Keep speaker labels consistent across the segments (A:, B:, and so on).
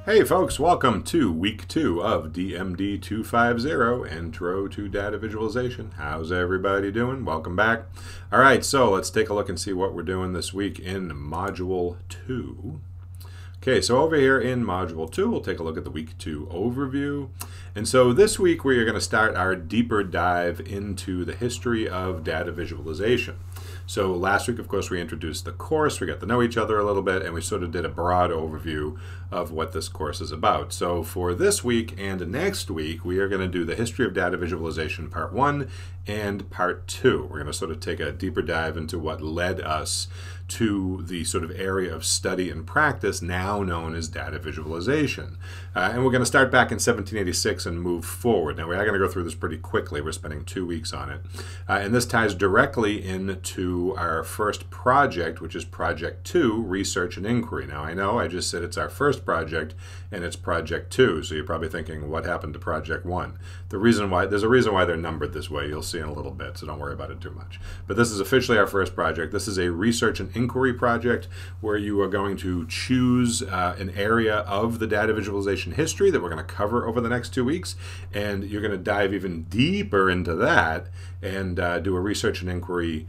A: Hey folks, welcome to week 2 of DMD 250, Intro to Data Visualization. How's everybody doing? Welcome back. All right, so let's take a look and see what we're doing this week in Module 2. Okay, so over here in Module 2, we'll take a look at the Week 2 overview. And so this week we are going to start our deeper dive into the history of data visualization. So last week, of course, we introduced the course, we got to know each other a little bit, and we sort of did a broad overview of what this course is about. So for this week and next week, we are going to do the history of data visualization part 1 and part 2. We're going to sort of take a deeper dive into what led us to the sort of area of study and practice now known as data visualization. And we're going to start back in 1786 and move forward. Now, we are going to go through this pretty quickly. We're spending 2 weeks on it. And this ties directly into our first project, which is Project 2, Research and Inquiry. Now, I know I just said it's our first project, and it's Project 2, so you're probably thinking, what happened to Project 1? There's a reason why they're numbered this way. You'll see in a little bit, so don't worry about it too much. But this is officially our first project. This is a Research and Inquiry project where you are going to choose an area of the data visualization history that we're going to cover over the next 2 weeks, and you're going to dive even deeper into that and do a Research and Inquiry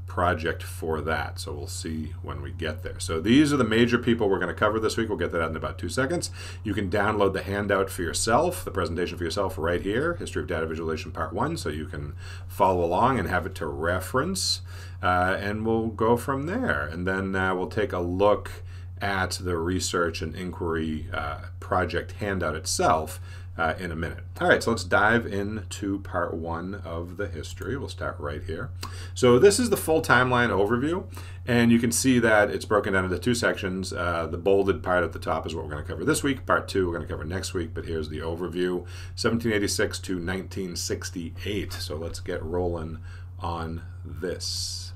A: project for that. So we'll see when we get there. So these are the major people we're going to cover this week. We'll get that out in about 2 seconds. You can download the handout for yourself, the presentation for yourself right here, History of Data Visualization Part 1, so you can follow along and have it to reference. And we'll go from there. And then we'll take a look at the Research and Inquiry project handout itself in a minute. All right, so let's dive into part 1 of the history. We'll start right here. So this is the full timeline overview, and you can see that it's broken down into 2 sections. The bolded part at the top is what we're going to cover this week. Part 2 we're going to cover next week, but here's the overview, 1786 to 1968. So let's get rolling on this.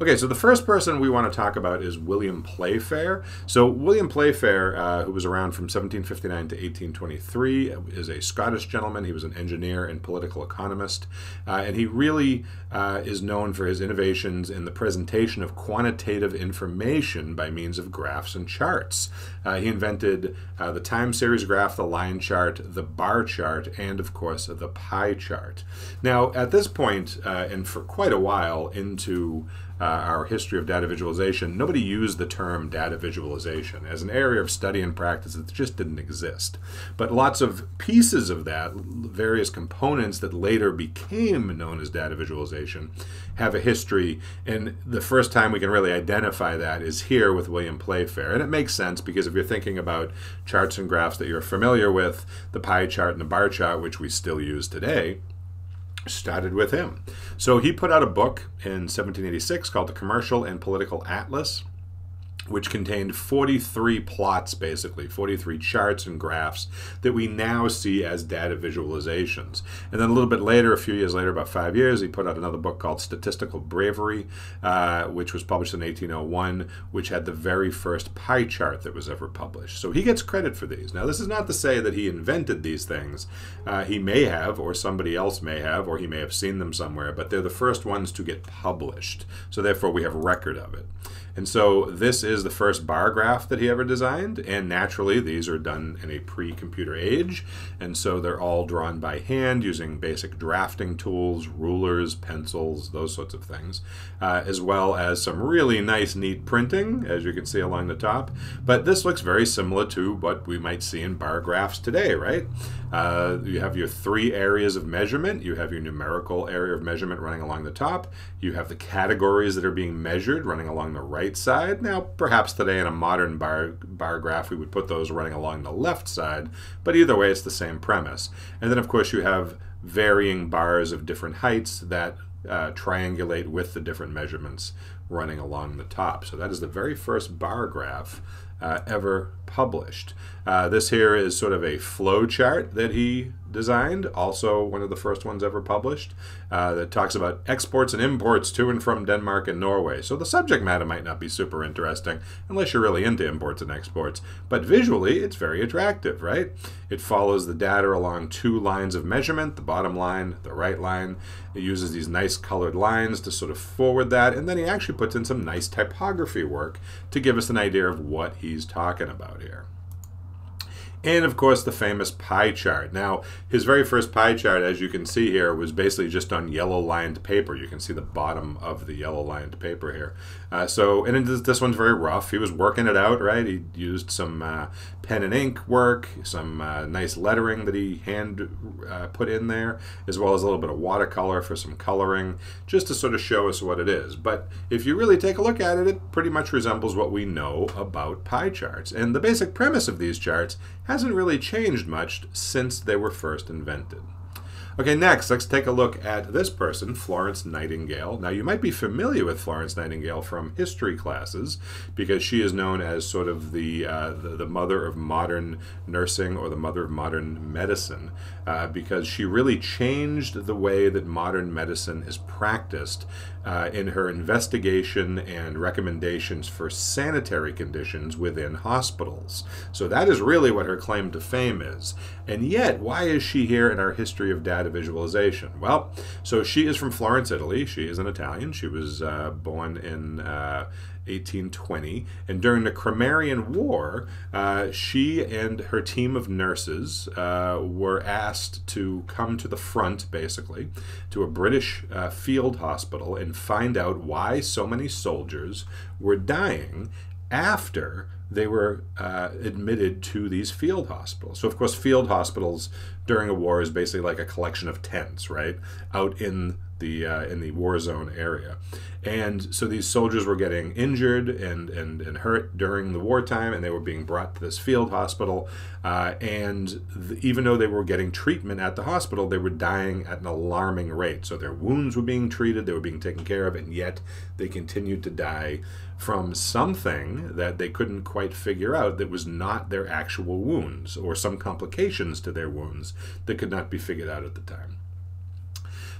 A: Okay, so the first person we want to talk about is William Playfair. So William Playfair, who was around from 1759 to 1823, is a Scottish gentleman. He was an engineer and political economist, and he really is known for his innovations in the presentation of quantitative information by means of graphs and charts. He invented the time series graph, the line chart, the bar chart, and of course the pie chart. Now, at this point, and for quite a while into our history of data visualization, nobody used the term data visualization. As an area of study and practice, it just didn't exist. But lots of pieces of that, various components that later became known as data visualization, have a history, and the first time we can really identify that is here with William Playfair. And it makes sense because if you're thinking about charts and graphs that you're familiar with, the pie chart and the bar chart, which we still use today, started with him. So he put out a book in 1786 called The Commercial and Political Atlas, which contained 43 plots, basically, 43 charts and graphs that we now see as data visualizations. And then a little bit later, a few years later, about 5 years, he put out another book called Statistical Bravery, which was published in 1801, which had the very first pie chart that was ever published. So he gets credit for these. Now, this is not to say that he invented these things. He may have, or somebody else may have, or he may have seen them somewhere, but they're the first ones to get published. So therefore, we have record of it. And so this is the first bar graph that he ever designed, and naturally these are done in a pre-computer age, and so they're all drawn by hand using basic drafting tools, rulers, pencils, those sorts of things, as well as some really nice, neat printing, as you can see along the top. But this looks very similar to what we might see in bar graphs today, right? You have your 3 areas of measurement. You have your numerical area of measurement running along the top. You have the categories that are being measured running along the right side. Now, perhaps today in a modern bar graph, we would put those running along the left side, but either way, it's the same premise. And then, of course, you have varying bars of different heights that triangulate with the different measurements running along the top. So that is the very first bar graph ever published. This here is sort of a flow chart that he designed, also one of the first ones ever published, that talks about exports and imports to and from Denmark and Norway. So the subject matter might not be super interesting unless you're really into imports and exports, but visually it's very attractive, right? It follows the data along 2 lines of measurement, the bottom line, the right line. It uses these nice colored lines to sort of forward that, and then he actually puts in some nice typography work to give us an idea of what he's talking about here. And of course, the famous pie chart. Now, his very first pie chart, as you can see here, was basically just on yellow lined paper. You can see the bottom of the yellow lined paper here. And this one's very rough. He was working it out, right? He used some pen and ink work, some nice lettering that he hand put in there, as well as a little bit of watercolor for some coloring, just to sort of show us what it is. But if you really take a look at it, it pretty much resembles what we know about pie charts. And the basic premise of these charts hasn't really changed much since they were first invented. Okay, next, let's take a look at this person, Florence Nightingale. Now, you might be familiar with Florence Nightingale from history classes because she is known as sort of the mother of modern nursing, or the mother of modern medicine, because she really changed the way that modern medicine is practiced in her investigation and recommendations for sanitary conditions within hospitals. So that is really what her claim to fame is. And yet, why is she here in our history of data visualization? Well, so she is from Florence, Italy. She is an Italian. She was born in 1820, and during the Crimean War, she and her team of nurses were asked to come to the front, basically, to a British field hospital and find out why so many soldiers were dying after they were admitted to these field hospitals. So, of course, field hospitals during a war is basically like a collection of tents, right, out in the war zone area. And so these soldiers were getting injured and hurt during the wartime, and they were being brought to this field hospital. Even though they were getting treatment at the hospital, they were dying at an alarming rate. So their wounds were being treated, they were being taken care of, and yet they continued to die from something that they couldn't quite figure out that was not their actual wounds, or some complications to their wounds that could not be figured out at the time.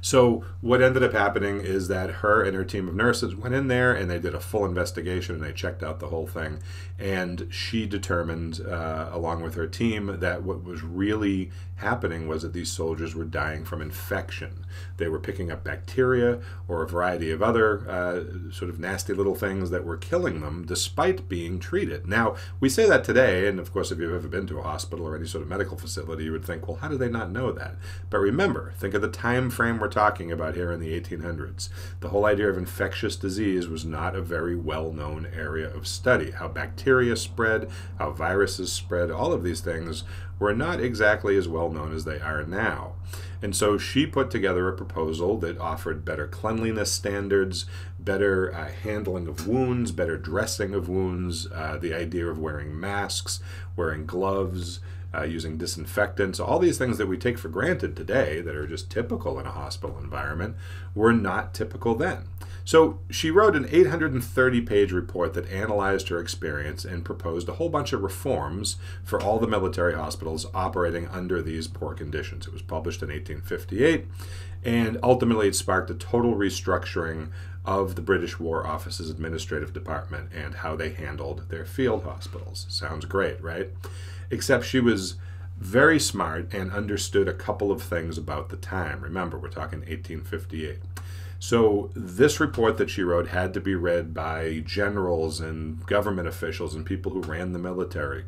A: So what ended up happening is that her and her team of nurses went in there and they did a full investigation and they checked out the whole thing. And she determined, along with her team, that what was really happening was that these soldiers were dying from infection. They were picking up bacteria or a variety of other sort of nasty little things that were killing them despite being treated. Now, we say that today, and of course, if you've ever been to a hospital or any sort of medical facility, you would think, well, how do they not know that? But remember, think of the time frame we're talking about here in the 1800s. The whole idea of infectious disease was not a very well-known area of study. How bacteria spread, how viruses spread, all of these things were not exactly as well known as they are now. And so she put together a proposal that offered better cleanliness standards, better handling of wounds, better dressing of wounds, the idea of wearing masks, wearing gloves, using disinfectants. All these things that we take for granted today that are just typical in a hospital environment were not typical then. So she wrote an 830-page report that analyzed her experience and proposed a whole bunch of reforms for all the military hospitals operating under these poor conditions. It was published in 1858, and ultimately it sparked a total restructuring of the British War Office's administrative department and how they handled their field hospitals. Sounds great, right? Except she was very smart and understood a couple of things about the time. Remember, we're talking 1858. So this report that she wrote had to be read by generals and government officials and people who ran the military,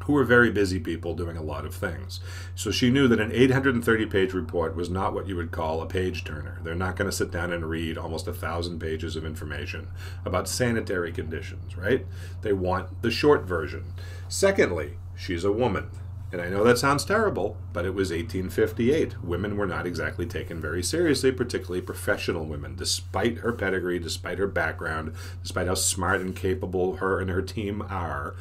A: who were very busy people doing a lot of things. So she knew that an 830-page report was not what you would call a page-turner. They're not going to sit down and read almost 1,000 pages of information about sanitary conditions, right? They want the short version. Secondly, she's a woman. And I know that sounds terrible, but it was 1858. Women were not exactly taken very seriously, particularly professional women, despite her pedigree, despite her background, despite how smart and capable her and her team are.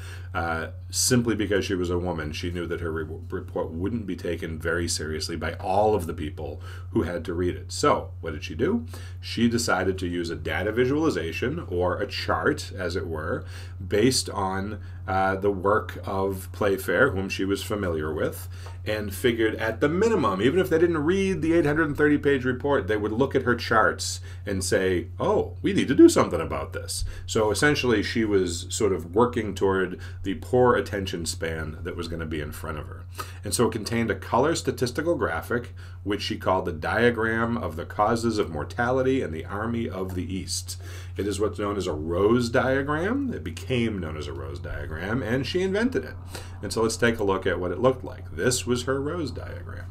A: Simply because she was a woman, she knew that her report wouldn't be taken very seriously by all of the people who had to read it. So what did she do? She decided to use a data visualization, or a chart, as it were, based on the work of Playfair, whom she was familiar with, and figured at the minimum, even if they didn't read the 830-page report, they would look at her charts and say, oh, we need to do something about this. So essentially, she was sort of working toward the poor attention span that was going to be in front of her. And so it contained a color statistical graphic, which she called the Diagram of the Causes of Mortality in the Army of the East. It is what's known as a rose diagram. It became known as a rose diagram, and she invented it. And so let's take a look at what it looked like. This was her rose diagram.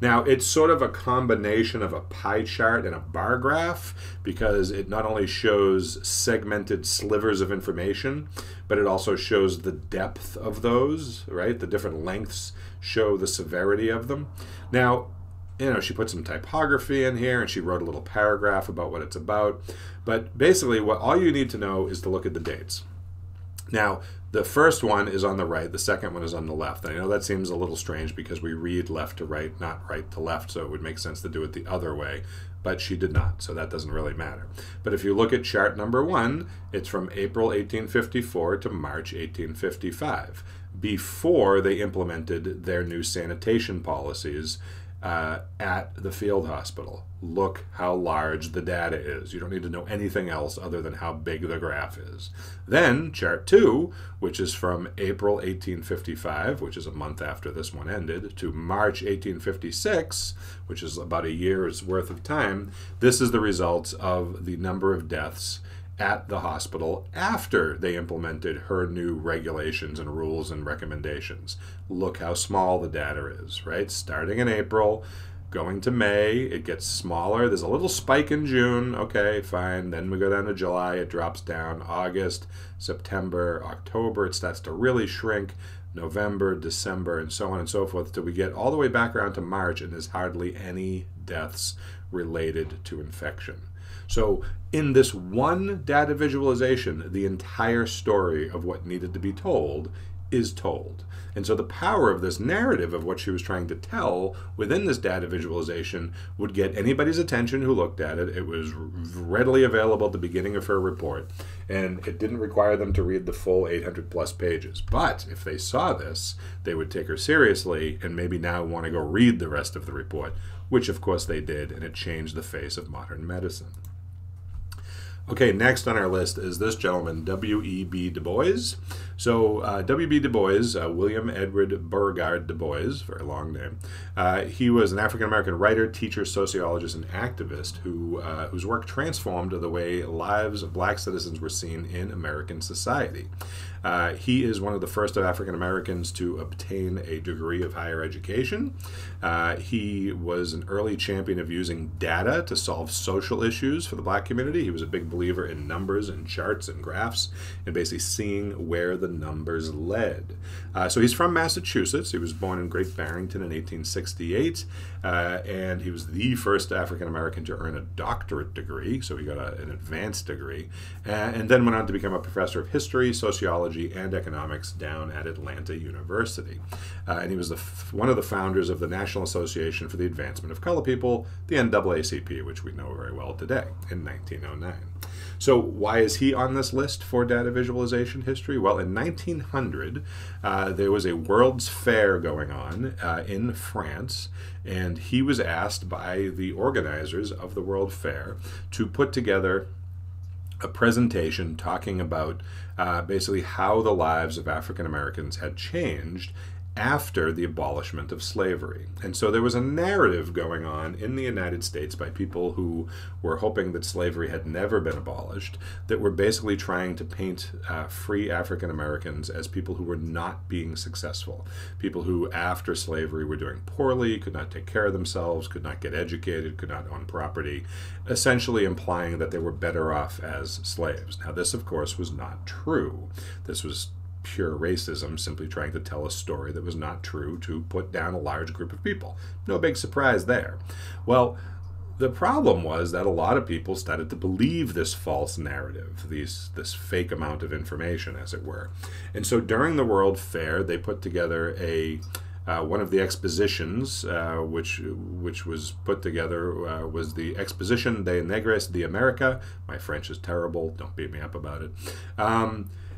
A: Now, it's sort of a combination of a pie chart and a bar graph, because it not only shows segmented slivers of information, but it also shows the depth of those, right? The different lengths show the severity of them. Now, you know, she put some typography in here and she wrote a little paragraph about what it's about. But basically, all you need to know is to look at the dates. Now, the first one is on the right, the second one is on the left. And I know that seems a little strange because we read left to right, not right to left, so it would make sense to do it the other way. But she did not, so that doesn't really matter. But if you look at chart number 1, it's from April 1854 to March 1855, before they implemented their new sanitation policies at the field hospital. Look how large the data is. You don't need to know anything else other than how big the graph is. Then chart 2, which is from April 1855, which is a month after this one ended, to March 1856, which is about a year's worth of time. This is the results of the number of deaths at the hospital after they implemented her new regulations and rules and recommendations. Look how small the data is, right? Starting in April, going to May, it gets smaller. There's a little spike in June. Okay, fine. Then we go down to July, it drops down. August, September, October, it starts to really shrink. November, December, and so on and so forth, till we get all the way back around to March, and there's hardly any deaths related to infection. So in this one data visualization, the entire story of what needed to be told is told. And so the power of this narrative of what she was trying to tell within this data visualization would get anybody's attention who looked at it. It was readily available at the beginning of her report, and it didn't require them to read the full 800 plus pages. But if they saw this, they would take her seriously and maybe now want to go read the rest of the report, which of course they did, and it changed the face of modern medicine. Okay, next on our list is this gentleman, W.E.B. Du Bois. So W.B. Du Bois, William Edward Beauregard Du Bois, very long name. He was an African-American writer, teacher, sociologist, and activist whose work transformed the way lives of black citizens were seen in American society. He is one of the first of African Americans to obtain a degree of higher education. He was an early champion of using data to solve social issues for the black community. He was a big believer in numbers and charts and graphs and basically seeing where the numbers led. So he's from Massachusetts. He was born in Great Barrington in 1868, and he was the first African American to earn a doctorate degree, so he got an advanced degree, and then went on to become a professor of history, sociology, and economics down at Atlanta University. And he was one of the founders of the National Association for the Advancement of Color People, the NAACP, which we know very well today, in 1909. So why is he on this list for data visualization history? Well, in 1900, there was a World's Fair going on in France, and he was asked by the organizers of the World Fair to put together a presentation talking about basically how the lives of African Americans had changed after the abolishment of slavery. And so there was a narrative going on in the United States by people who were hoping that slavery had never been abolished, that were basically trying to paint free African Americans as people who were not being successful, people who after slavery were doing poorly, could not take care of themselves, could not get educated, could not own property, essentially implying that they were better off as slaves. Now this, of course, was not true. This was pure racism, simply trying to tell a story that was not true to put down a large group of people. No big surprise there. Well, the problem was that a lot of people started to believe this false narrative, this fake amount of information, as it were. And so during the World Fair, they put together one of the expositions, which was put together, was the Exposition de Negres de America. My French is terrible, don't beat me up about it.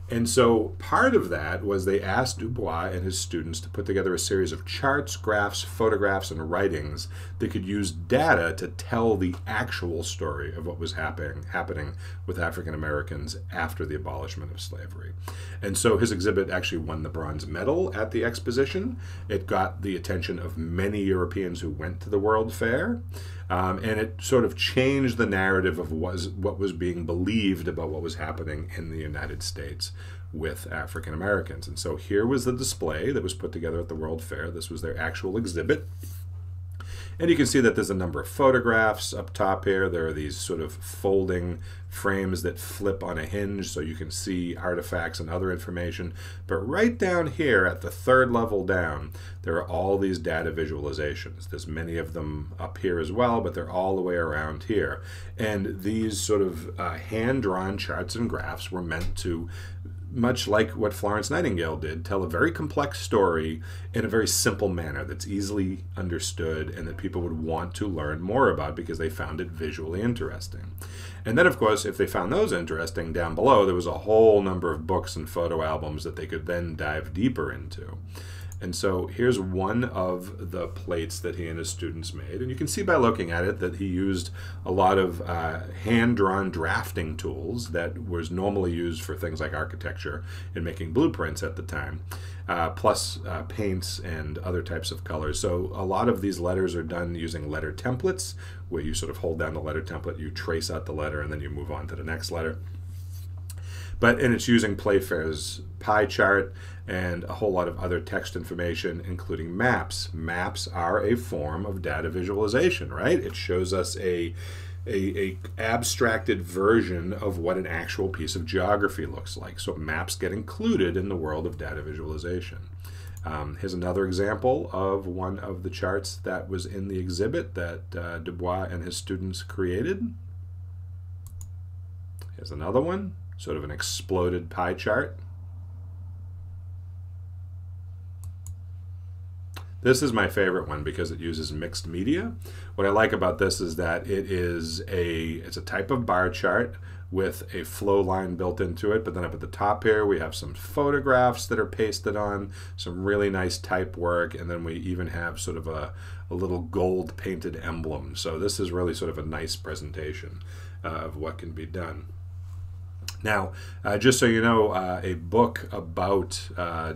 A: And so part of that was they asked Du Bois and his students to put together a series of charts, graphs, photographs, and writings that could use data to tell the actual story of what was happening with African Americans after the abolishment of slavery. And so his exhibit actually won the bronze medal at the exposition. It got the attention of many Europeans who went to the World Fair. And it sort of changed the narrative of what was being believed about what was happening in the United States with African Americans. And so here was the display that was put together at the World Fair. This was their actual exhibit. And you can see that there's a number of photographs up top here. There are these sort of folding frames that flip on a hinge so you can see artifacts and other information. But right down here at the third level down, there are all these data visualizations. There's many of them up here as well, but they're all the way around here. And these sort of hand-drawn charts and graphs were meant to, much like what Florence Nightingale did, tell a very complex story in a very simple manner that's easily understood and that people would want to learn more about because they found it visually interesting. And then, of course, if they found those interesting, down below there was a whole number of books and photo albums that they could then dive deeper into. And so here's one of the plates that he and his students made. And you can see by looking at it that he used a lot of hand-drawn drafting tools that was normally used for things like architecture and making blueprints at the time, plus paints and other types of colors. So a lot of these letters are done using letter templates, where you sort of hold down the letter template, you trace out the letter, and then you move on to the next letter. And it's using Playfair's pie chart and a whole lot of other text information, including maps. Maps are a form of data visualization, right? It shows us a abstracted version of what an actual piece of geography looks like. So maps get included in the world of data visualization. Here's another example of one of the charts that was in the exhibit that Du Bois and his students created. Here's another one, sort of an exploded pie chart. This is my favorite one because it uses mixed media. What I like about this is that it's a type of bar chart with a flow line built into it, but then up at the top here we have some photographs that are pasted on, some really nice type work, and then we even have sort of a little gold painted emblem. So this is really sort of a nice presentation of what can be done. Now, just so you know, a book about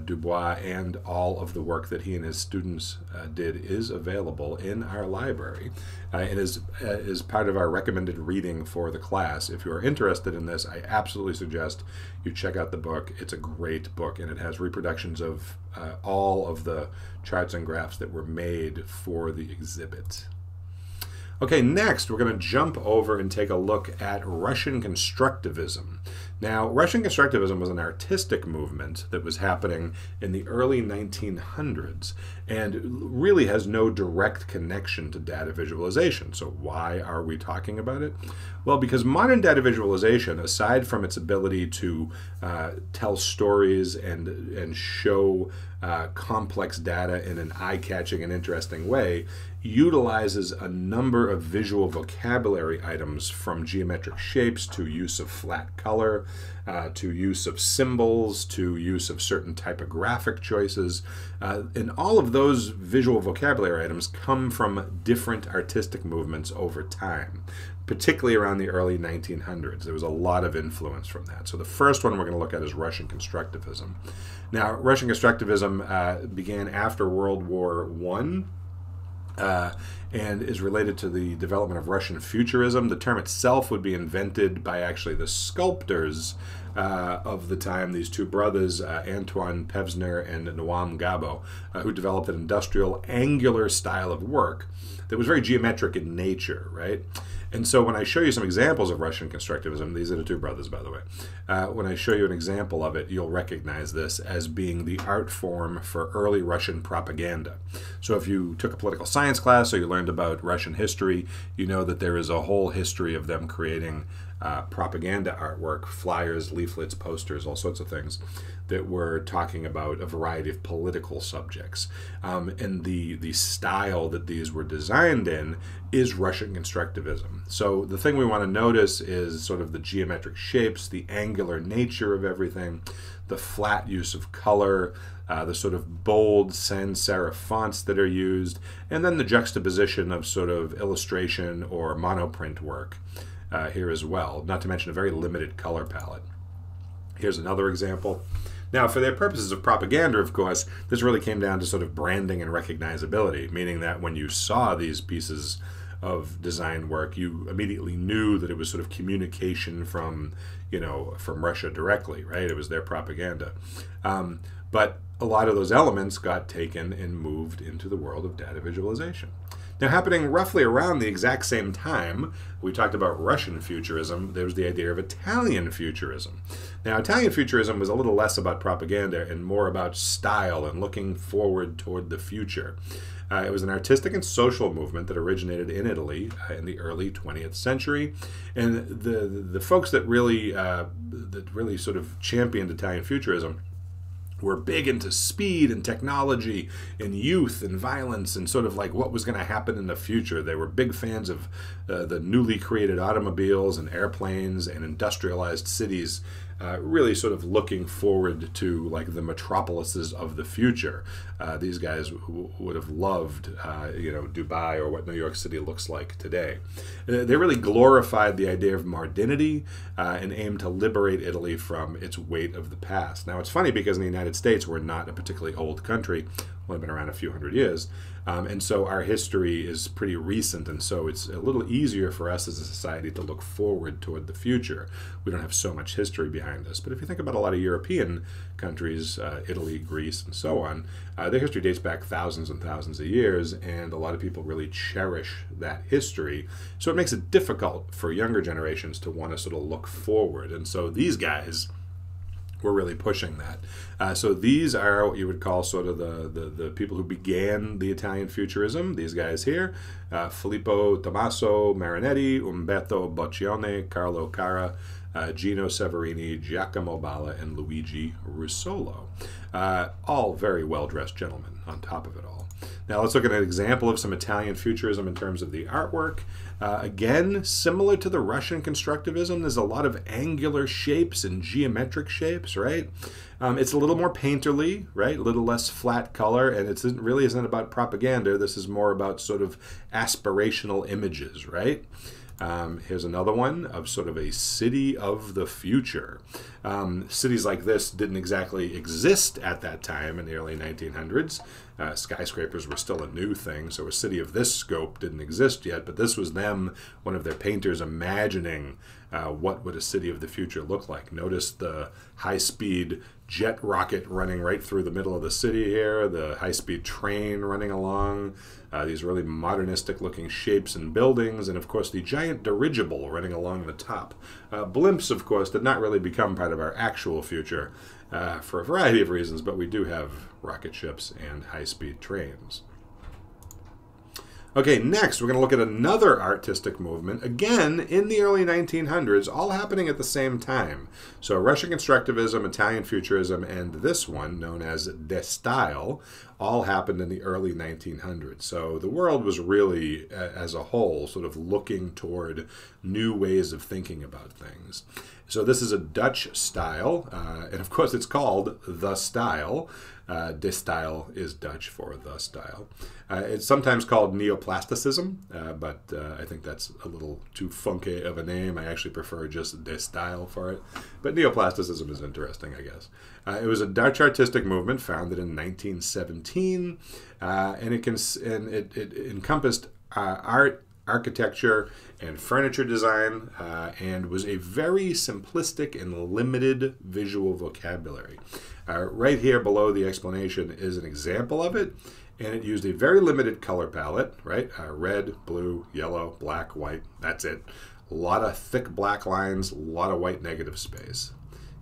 A: Du Bois and all of the work that he and his students did is available in our library. It is part of our recommended reading for the class. If you are interested in this, I absolutely suggest you check out the book. It's a great book, and it has reproductions of all of the charts and graphs that were made for the exhibit. Okay, next we're going to jump over and take a look at Russian constructivism. Now, Russian constructivism was an artistic movement that was happening in the early 1900s and really has no direct connection to data visualization. So why are we talking about it? Well, because modern data visualization, aside from its ability to tell stories and show complex data in an eye-catching and interesting way, utilizes a number of visual vocabulary items, from geometric shapes to use of flat color, to use of symbols, to use of certain typographic choices. And all of those visual vocabulary items come from different artistic movements over time, particularly around the early 1900s. There was a lot of influence from that. So the first one we're going to look at is Russian constructivism. Now, Russian constructivism began after World War I. And is related to the development of Russian futurism. The term itself would be invented by actually the sculptors of the time, these two brothers, Antoine Pevsner and Noam Gabo, who developed an industrial angular style of work that was very geometric in nature, right? And so when I show you some examples of Russian constructivism, these are the two brothers, by the way, when I show you an example of it, you'll recognize this as being the art form for early Russian propaganda. So if you took a political science class or you learned about Russian history, you know that there is a whole history of them creating propaganda artwork, flyers, leaflets, posters, all sorts of things that were talking about a variety of political subjects. And the style that these were designed in is Russian constructivism. So the thing we want to notice is sort of the geometric shapes, the angular nature of everything, the flat use of color, the sort of bold sans serif fonts that are used, and then the juxtaposition of sort of illustration or monoprint work here as well, not to mention a very limited color palette. Here's another example. Now, for their purposes of propaganda, of course, this really came down to sort of branding and recognizability, meaning that when you saw these pieces of design work, you immediately knew that it was sort of communication from, from Russia directly, right? It was their propaganda. But a lot of those elements got taken and moved into the world of data visualization. Now, happening roughly around the exact same time, we talked about Russian futurism, there was the idea of Italian futurism. Now, Italian futurism was a little less about propaganda and more about style and looking forward toward the future. It was an artistic and social movement that originated in Italy in the early 20th century, and the folks that really sort of championed Italian futurism were big into speed and technology and youth and violence and sort of like what was going to happen in the future. They were big fans of the newly created automobiles and airplanes and industrialized cities, really sort of looking forward to like the metropolises of the future. These guys would have loved, Dubai or what New York City looks like today. They really glorified the idea of modernity and aimed to liberate Italy from its weight of the past. Now, it's funny because in the United States, we're not a particularly old country, only been around a few hundred years. And so our history is pretty recent, and so it's a little easier for us as a society to look forward toward the future. We don't have so much history behind us. But if you think about a lot of European countries, Italy, Greece, and so on, their history dates back thousands and thousands of years, and a lot of people really cherish that history. So it makes it difficult for younger generations to want to sort of look forward. And so these guys were really pushing that. So these are what you would call sort of the people who began the Italian futurism. These guys here, Filippo Tommaso Marinetti, Umberto Boccione, Carlo Cara, Gino Severini, Giacomo Balla, and Luigi Russolo. All very well-dressed gentlemen on top of it all. Now let's look at an example of some Italian futurism in terms of the artwork. Again, similar to the Russian constructivism, there's a lot of angular shapes and geometric shapes, right? It's a little more painterly, right? A little less flat color, and it really isn't about propaganda. This is more about sort of aspirational images, right? Here's another one of sort of a city of the future. Cities like this didn't exactly exist at that time in the early 1900s. Skyscrapers were still a new thing, so a city of this scope didn't exist yet, but this was them, one of their painters, imagining what would a city of the future look like. Notice the high-speed jet rocket running right through the middle of the city here, the high-speed train running along, these really modernistic looking shapes and buildings, and of course the giant dirigible running along the top. Blimps, of course, did not really become part of our actual future for a variety of reasons, but we do have rocket ships and high-speed trains. Okay, next we're going to look at another artistic movement, again in the early 1900s, all happening at the same time. So Russian constructivism, Italian futurism, and this one, known as De Style, all happened in the early 1900s. So the world was really, as a whole, sort of looking toward new ways of thinking about things. So this is a Dutch style, and of course it's called The Style. De Style is Dutch for the style. It's sometimes called neoplasticism, but I think that's a little too funky of a name. I actually prefer just De Style for it. But neoplasticism is interesting, I guess. It was a Dutch artistic movement founded in 1917, and it encompassed art, architecture, and furniture design, and was a very simplistic and limited visual vocabulary. Right here below the explanation is an example of it, and it used a very limited color palette, right? Red, blue, yellow, black, white, that's it. A lot of thick black lines, a lot of white negative space.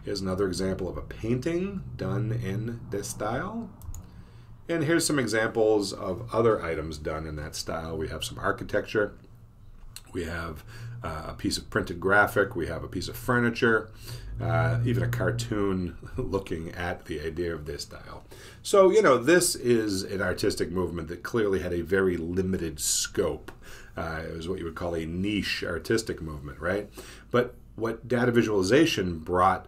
A: Here's another example of a painting done in this style. And here's some examples of other items done in that style. We have some architecture. We have a piece of printed graphic. We have a piece of furniture. Even a cartoon looking at the idea of this style. So, this is an artistic movement that clearly had a very limited scope. It was what you would call a niche artistic movement, right? But what data visualization brought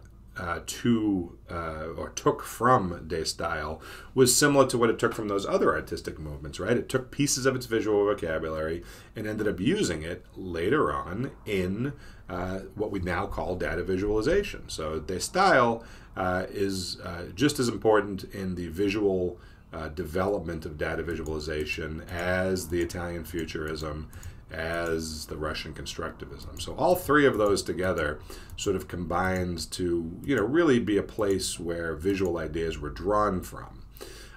A: took from De Style was similar to what it took from those other artistic movements, right? It took pieces of its visual vocabulary and ended up using it later on in what we now call data visualization. So De Style is just as important in the visual development of data visualization as the Italian futurism as the Russian constructivism. So all three of those together sort of combines to, really be a place where visual ideas were drawn from.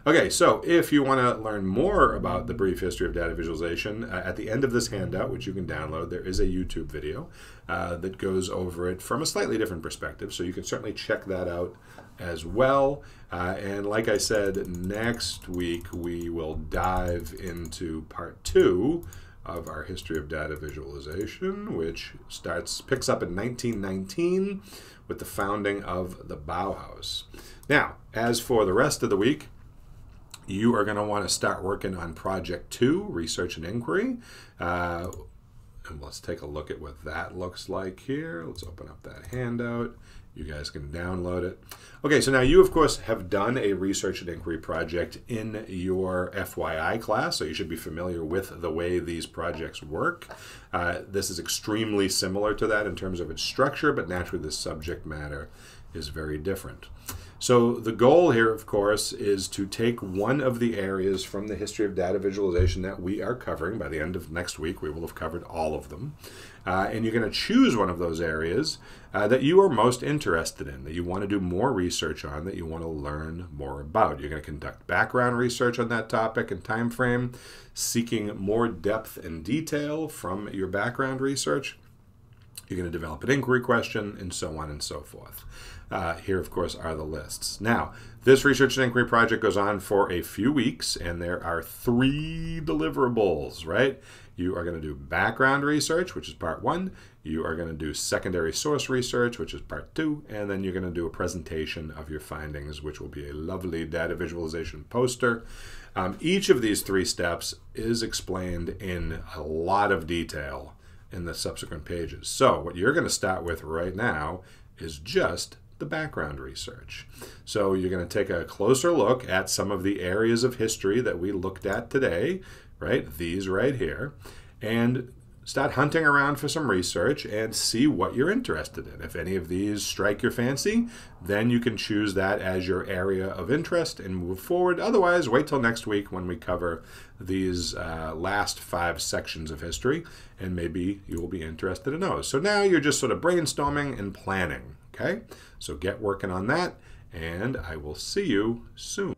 A: Okay, so if you want to learn more about the brief history of data visualization, at the end of this handout, which you can download, there is a YouTube video that goes over it from a slightly different perspective, so you can certainly check that out as well. And like I said, next week we will dive into part 2 of our history of data visualization, which picks up in 1919 with the founding of the Bauhaus. Now, as for the rest of the week, you are going to want to start working on Project 2, Research and Inquiry. And let's take a look at what that looks like here. Let's open up that handout. You guys can download it. Okay, so now you, of course, have done a Research and Inquiry project in your FYI class, so you should be familiar with the way these projects work. This is extremely similar to that in terms of its structure, but naturally the subject matter is very different. So the goal here, of course, is to take one of the areas from the history of data visualization that we are covering. By the end of next week, we will have covered all of them. And you're going to choose one of those areas that you are most interested in, that you want to do more research on, that you want to learn more about. You're going to conduct background research on that topic and time frame, seeking more depth and detail from your background research. You're going to develop an inquiry question, and so on and so forth. Here, of course, are the lists. Now, this Research and Inquiry project goes on for a few weeks, and there are 3 deliverables, right? You are going to do background research, which is part 1. You are going to do secondary source research, which is part 2. And then you're going to do a presentation of your findings, which will be a lovely data visualization poster. Each of these 3 steps is explained in a lot of detail in the subsequent pages. So what you're going to start with right now is just the background research. So you're going to take a closer look at some of the areas of history that we looked at today, right? These right here, and start hunting around for some research and see what you're interested in. If any of these strike your fancy, then you can choose that as your area of interest and move forward. Otherwise, wait till next week when we cover these last 5 sections of history, and maybe you will be interested in those. So now you're just sort of brainstorming and planning, okay? So get working on that, and I will see you soon.